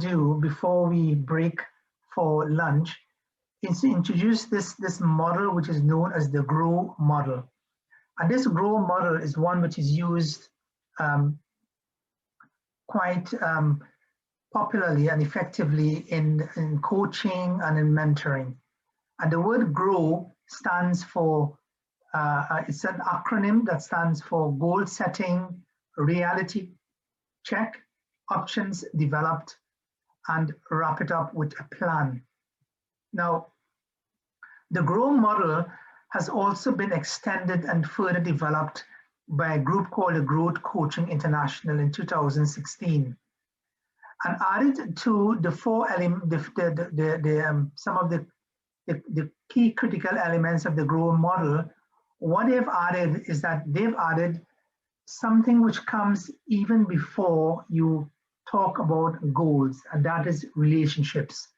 do before we break for lunch is to introduce this model which is known as the GROW model. And this GROW model is one which is used quite popularly and effectively in coaching and in mentoring. And the word GROW stands for, it's an acronym that stands for goal setting, reality check, options developed, and wrap it up with a plan. Now, the GROW model has also been extended and further developed by a group called the Growth Coaching International in 2016. And added to the some of the key critical elements of the GROW model, what they've added is that they've added something which comes even before you talk about goals, and that is relationships.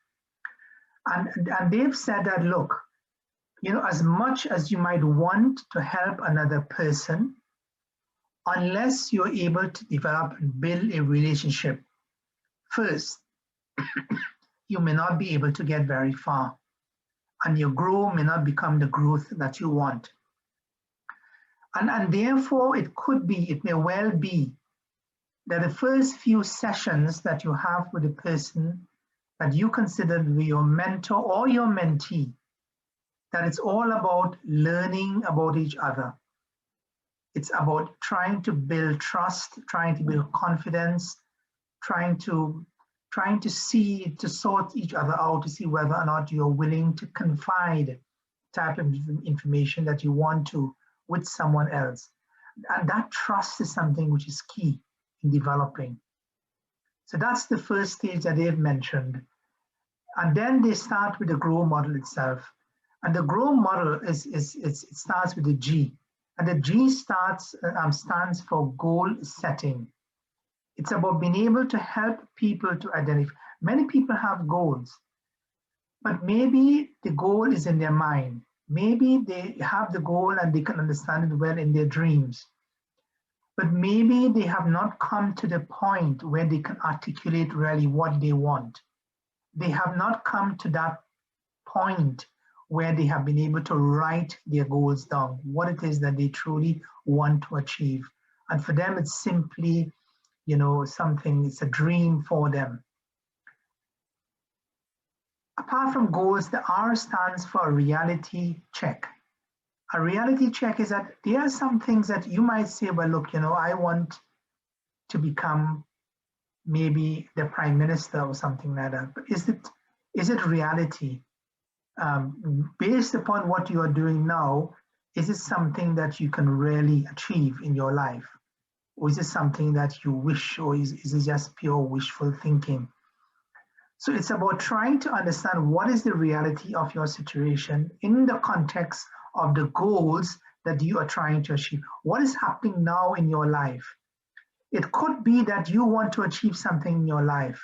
And they've said that, look, you know, as much as you might want to help another person, unless you're able to develop and build a relationship first, you may not be able to get very far, and your growth may not become the growth that you want. And therefore, it may well be that the first few sessions that you have with a person that you consider to be your mentor or your mentee, that it's all about learning about each other. It's about trying to build trust, trying to build confidence, trying to sort each other out to see whether or not you're willing to confide type of information that you want to with someone else. And that trust is something which is key in developing. So that's the first stage that they've mentioned. And then they start with the GROW model itself. And the GROW model it starts with the G. And the G stands for goal setting. It's about being able to help people to identify. Many people have goals, but maybe the goal is in their mind. Maybe they have the goal and they can understand it well in their dreams. But maybe they have not come to the point where they can articulate really what they want. They have not come to that point where they have been able to write their goals down, what it is that they truly want to achieve. And for them, it's simply, you know, something, it's a dream for them. Apart from goals, the R stands for a reality check. A reality check is that there are some things that you might say, well, look, you know, I want to become maybe the prime minister or something like that. But is it reality? Based upon what you are doing now, is it something that you can really achieve in your life? Or is it something that you wish, or is it just pure wishful thinking? So it's about trying to understand what is the reality of your situation in the context of the goals that you are trying to achieve. What is happening now in your life? It could be that you want to achieve something in your life,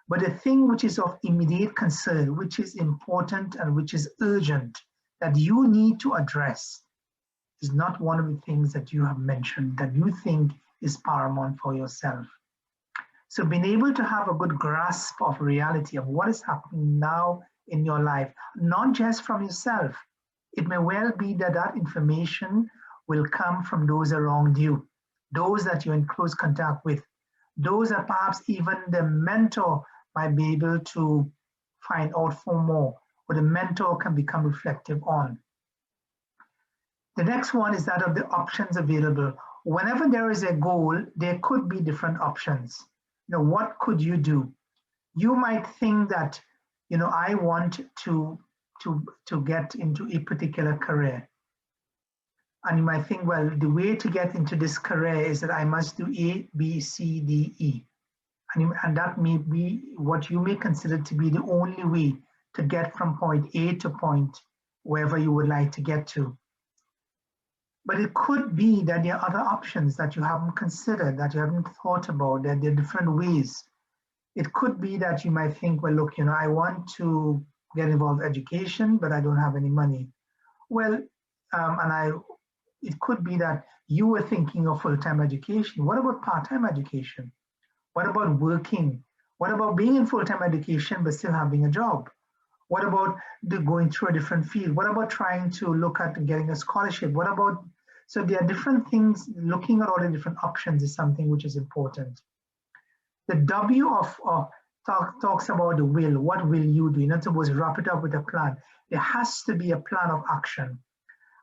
but the thing which is of immediate concern, which is important and which is urgent, that you need to address, is not one of the things that you have mentioned that you think is paramount for yourself. So being able to have a good grasp of reality of what is happening now in your life, not just from yourself. It may well be that that information will come from those around you, those that you're in close contact with, those that perhaps even the mentor might be able to find out for more, or the mentor can become reflective on. The next one is that of the options available. Whenever there is a goal, there could be different options. You know, what could you do? You might think that, you know, I want to get into a particular career. And you might think, well, the way to get into this career is that I must do A, B, C, D, E. And that may be what you may consider to be the only way to get from point A to point wherever you would like to get to. But it could be that there are other options that you haven't considered, that you haven't thought about, that there are different ways. It could be that you might think, well, look, you know, I want to get involved in education, but I don't have any money. Well, it could be that you were thinking of full-time education. What about part-time education? What about working? What about being in full-time education but still having a job? What about going through a different field? What about trying to look at getting a scholarship? What about, so there are different things, looking at all the different options is something which is important. The W of talks about the will. What will you do? You're not supposed to wrap it up with a plan. There has to be a plan of action.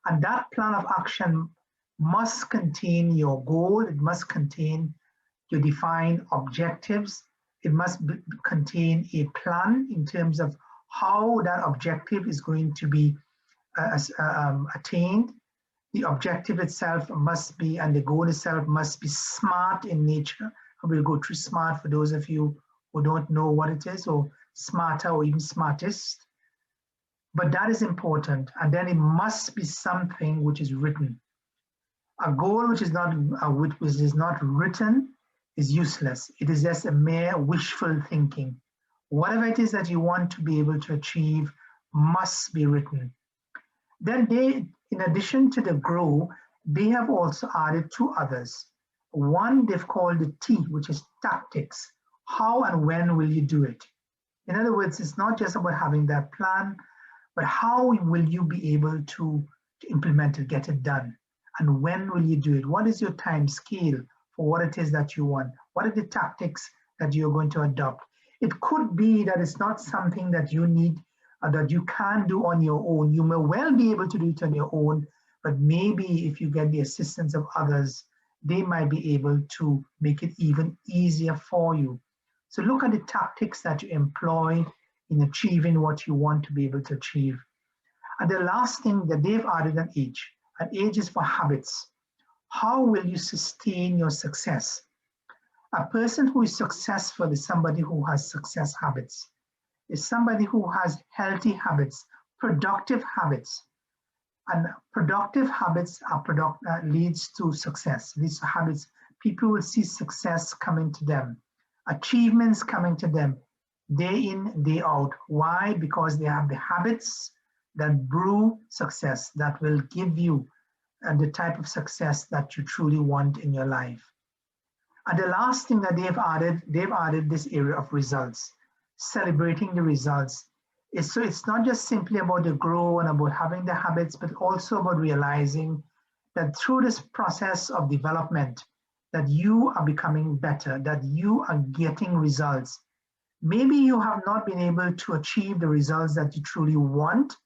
And that plan of action must contain your goal. It must contain your defined objectives. It must contain a plan in terms of how that objective is going to be attained. The objective itself must be, and the goal itself must be smart in nature. I will go through SMART for those of you who don't know what it is, or smarter or even smartest. But that is important. And then it must be something which is written. A goal which is not written is useless. It is just a mere wishful thinking. Whatever it is that you want to be able to achieve must be written. Then they, in addition to the grow, they have also added two others. One they've called the T, which is tactics. How and when will you do it? In other words, it's not just about having that plan, but how will you be able to implement it, get it done? And when will you do it? What is your time scale for what it is that you want? What are the tactics that you're going to adopt? It could be that it's not something that you need or that you can do on your own. You may well be able to do it on your own, but maybe if you get the assistance of others, they might be able to make it even easier for you. So look at the tactics that you employ in achieving what you want to be able to achieve. And the last thing that they've added an H. An H is for habits. How will you sustain your success? A person who is successful is somebody who has success habits. Is somebody who has healthy habits, productive habits. And productive habits are leads to success, leads to habits. People will see success coming to them, achievements coming to them, day in, day out. Why? Because they have the habits that brew success, that will give you the type of success that you truly want in your life. And the last thing that they've added this area of results, celebrating the results. So it's not just simply about the grow and about having the habits, but also about realizing that through this process of development, that you are becoming better, that you are getting results. Maybe you have not been able to achieve the results that you truly want,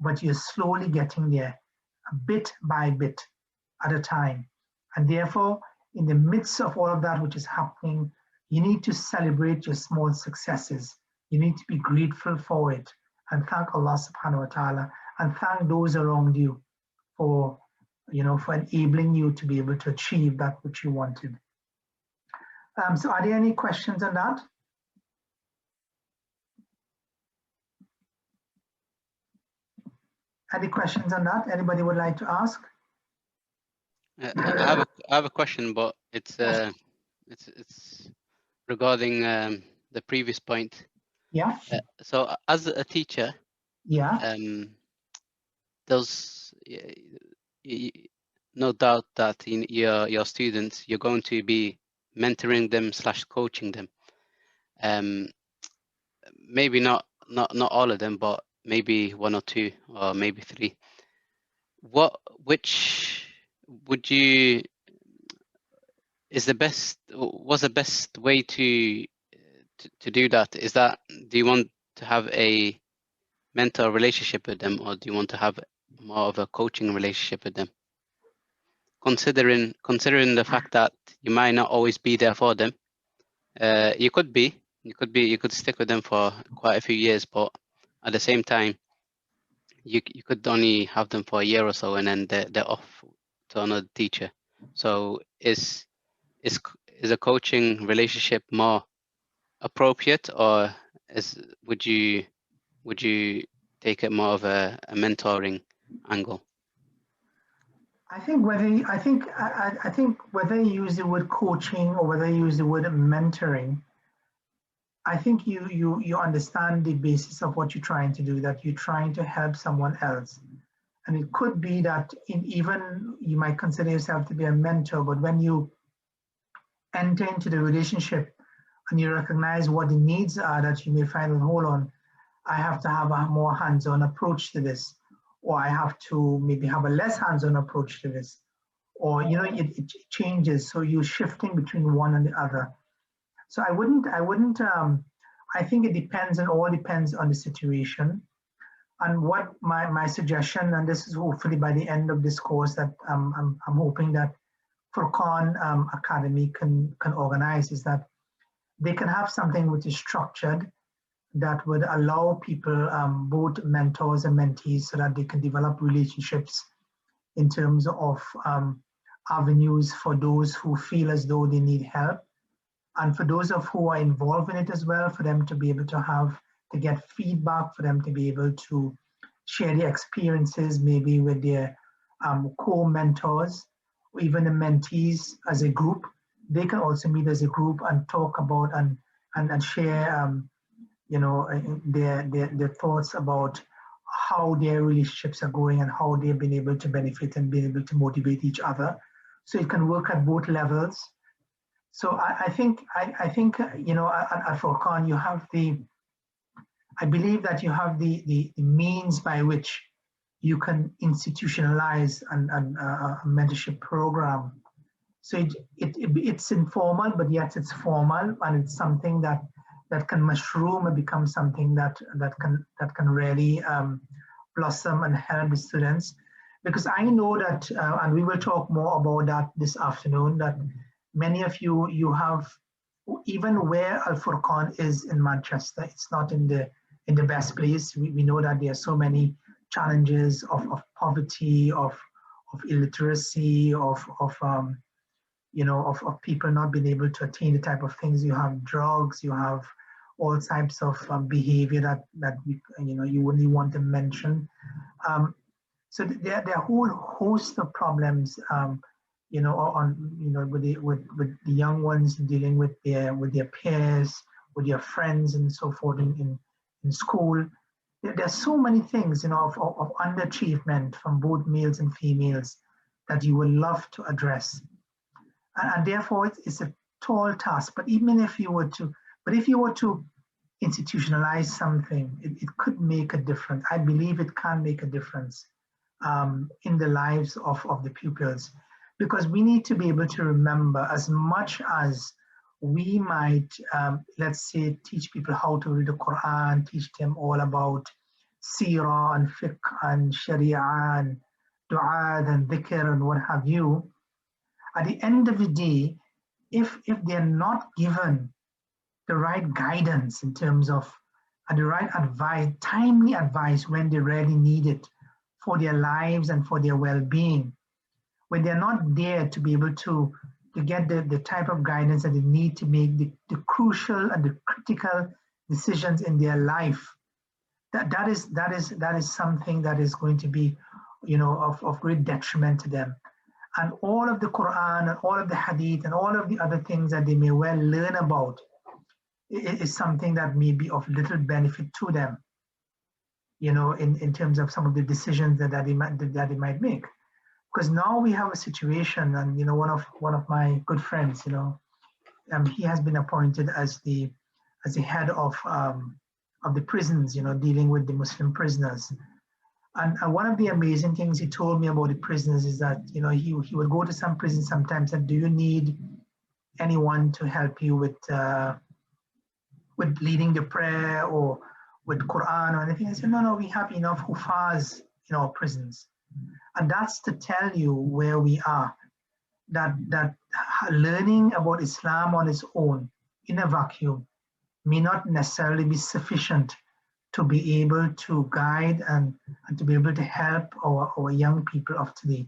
but you're slowly getting there, bit by bit at a time. And therefore, in the midst of all of that which is happening, you need to celebrate your small successes. You need to be grateful for it and thank Allah subhanahu wa ta'ala and thank those around you for, for enabling you to be able to achieve that which you wanted. So are there any questions on that? Any questions on that? Anybody would like to ask? I have a question, but it's regarding the previous point. Yeah. So as a teacher, yeah, there's no doubt that in your students, you're going to be mentoring them / coaching them. Maybe not all of them, but maybe one or two, or maybe three. Which would you what's the best way to do that? Is that, do you want to have a mentor relationship with them, or do you want to have more of a coaching relationship with them? Considering the fact that you might not always be there for them. You could stick with them for quite a few years, but at the same time, you could only have them for a year or so, and then they're off to another teacher. So is a coaching relationship more appropriate, or would you take it more of a mentoring angle? I think whether you use the word coaching or whether you use the word mentoring, I think you understand the basis of what you're trying to do, that you're trying to help someone else. And it could be that even you might consider yourself to be a mentor, but when you enter into the relationship and you recognize what the needs are, that you may find, well, hold on, I have to have a more hands-on approach to this, or I have to maybe have a less hands-on approach to this, or it changes. So you're shifting between one and the other. So I wouldn't. I think it depends, and all depends on the situation. And what my suggestion, and this is hopefully by the end of this course, that I'm hoping that Furqan Academy can organize, is that they can have something which is structured, that would allow people, both mentors and mentees, so that they can develop relationships in terms of avenues for those who feel as though they need help, and for those of who are involved in it as well, for them to be able to get feedback, for them to be able to share their experiences, maybe with their co-mentors, or even the mentees as a group. They can also meet as a group and talk about and share their thoughts about how their relationships are going and how they've been able to benefit and been able to motivate each other. So it can work at both levels. So I think at Furqan you have I believe that you have the means by which you can institutionalize a mentorship program. So it's informal, but yet it's formal, and it's something that can mushroom and become something that can really blossom and help the students. Because I know that, and we will talk more about that this afternoon, that many of you have, even where Al Furqan is in Manchester, it's not in the best place. We know that there are so many challenges of poverty, of illiteracy, of people not being able to attain the type of things. You have drugs, you have all types of behavior that you wouldn't want to mention. So there are a whole host of problems, with the young ones dealing with their peers, with their friends, and so forth in school. There are so many things, of underachievement from both males and females that you would love to address, and therefore it's a tall task. But even if you were to institutionalize something, it could make a difference. I believe it can make a difference in the lives of the pupils, because we need to be able to remember, as much as we might, let's say, teach people how to read the Quran, teach them all about seerah and fiqh and sharia and du'a and dhikr and what have you. At the end of the day, if they're not given the right guidance in terms of the right advice, timely advice when they really need it for their lives and for their well-being, when they're not there to be able to get the type of guidance that they need to make the crucial and the critical decisions in their life, that is something that is going to be, of great detriment to them. And all of the Quran and all of the Hadith and all of the other things that they may well learn about is something that may be of little benefit to them, in terms of some of the decisions that they might make. Because now we have a situation, and one of my good friends, he has been appointed as the head of the prisons, dealing with the Muslim prisoners. And one of the amazing things he told me about the prisoners is that, he would go to some prisons sometimes and, do you need anyone to help you with leading the prayer or with Quran or anything? I said, no, we have enough hufaz in our prisons. And that's to tell you where we are, that learning about Islam on its own in a vacuum may not necessarily be sufficient to be able to guide and to be able to help our young people of today.